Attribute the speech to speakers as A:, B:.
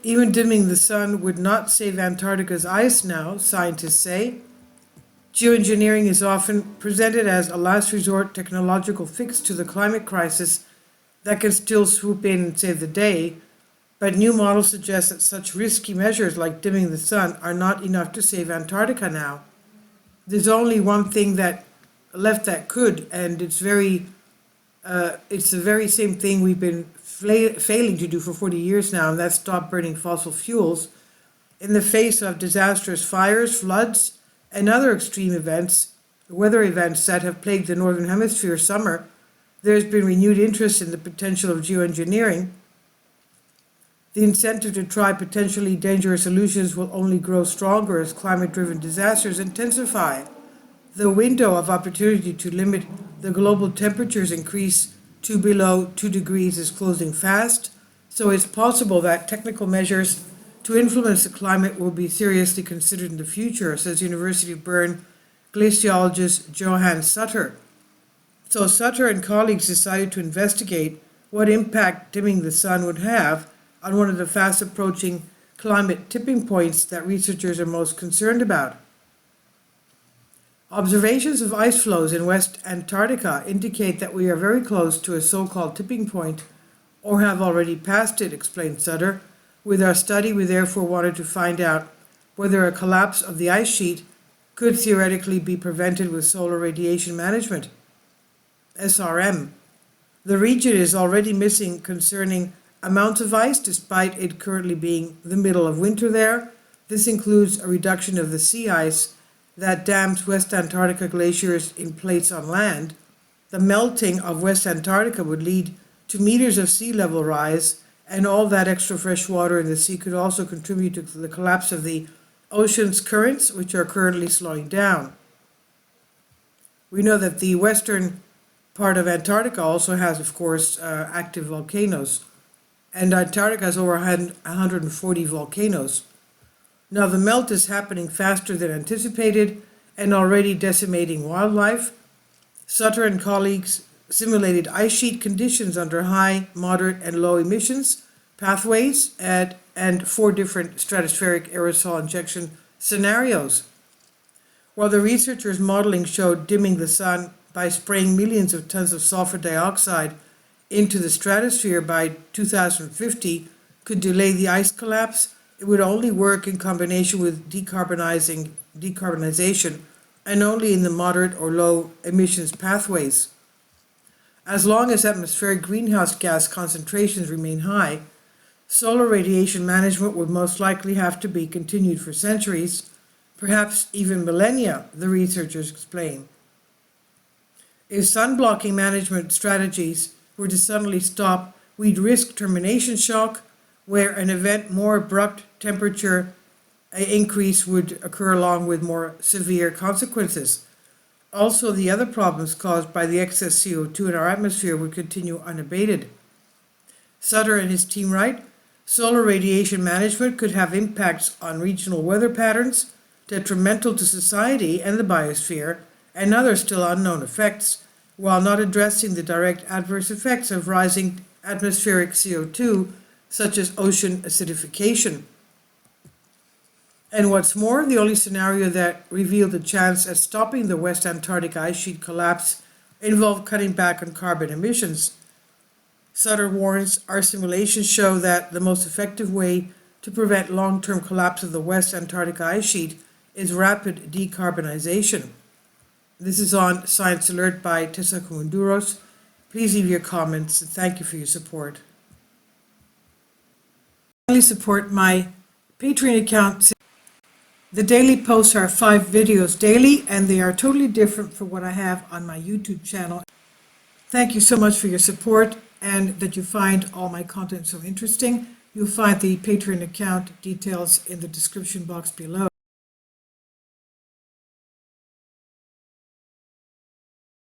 A: Even dimming the sun would not save Antarctica's ice now, scientists say. Geoengineering is often presented as a last resort technological fix to the climate crisis that can still swoop in and save the day, but new models suggest that such risky measures like dimming the sun are not enough to save Antarctica now. There's only one thing that left that could, and it's the very same thing we've been failing to do for 40 years now, and that's stop burning fossil fuels. In the face of disastrous fires, floods, and other extreme events, weather events that have plagued the Northern Hemisphere summer, there's been renewed interest in the potential of geoengineering. The incentive to try potentially dangerous solutions will only grow stronger as climate-driven disasters intensify. The window of opportunity to limit the global temperatures increase to below 2 degrees is closing fast, so it's possible that technical measures to influence the climate will be seriously considered in the future, says University of Bern glaciologist Johann Sutter. So Sutter and colleagues decided to investigate what impact dimming the sun would have on one of the fast approaching climate tipping points that researchers are most concerned about. Observations of ice flows in West Antarctica indicate that we are very close to a so-called tipping point, or have already passed it, explained Sutter. With our study, we therefore wanted to find out whether a collapse of the ice sheet could theoretically be prevented with solar radiation management, SRM. The region is already missing concerning amounts of ice, despite it currently being the middle of winter there. This includes a reduction of the sea ice that dams West Antarctica glaciers in place on land. The melting of West Antarctica would lead to meters of sea level rise, and all that extra fresh water in the sea could also contribute to the collapse of the ocean's currents, which are currently slowing down. We know that the western part of Antarctica also has, of course, active volcanoes, and Antarctica has over 140 volcanoes. Now, the melt is happening faster than anticipated and already decimating wildlife. Sutter and colleagues simulated ice sheet conditions under high, moderate, and low emissions pathways and 4 different stratospheric aerosol injection scenarios. While the researchers' modeling showed dimming the sun by spraying millions of tons of sulfur dioxide into the stratosphere by 2050 could delay the ice collapse, it would only work in combination with decarbonization and only in the moderate or low emissions pathways. As long as atmospheric greenhouse gas concentrations remain high, solar radiation management would most likely have to be continued for centuries, perhaps even millennia, the researchers explain. If sun-blocking management strategies were to suddenly stop, we'd risk termination shock, where an event more abrupt temperature increase would occur along with more severe consequences. Also, the other problems caused by the excess CO2 in our atmosphere would continue unabated. Sutter and his team write, solar radiation management could have impacts on regional weather patterns, detrimental to society and the biosphere, and other still unknown effects, while not addressing the direct adverse effects of rising atmospheric CO2, such as ocean acidification. And what's more, the only scenario that revealed a chance at stopping the West Antarctic ice sheet collapse involved cutting back on carbon emissions. Sutter warns, our simulations show that the most effective way to prevent long-term collapse of the West Antarctic ice sheet is rapid decarbonization. This is on Science Alert by Tessa Koumoundouros. Please leave your comments, and thank you for your support. Support my Patreon account. The daily posts are 5 videos daily, and they are totally different from what I have on my YouTube channel. Thank you so much for your support and that you find all my content so interesting. You'll find the Patreon account details in the description box below.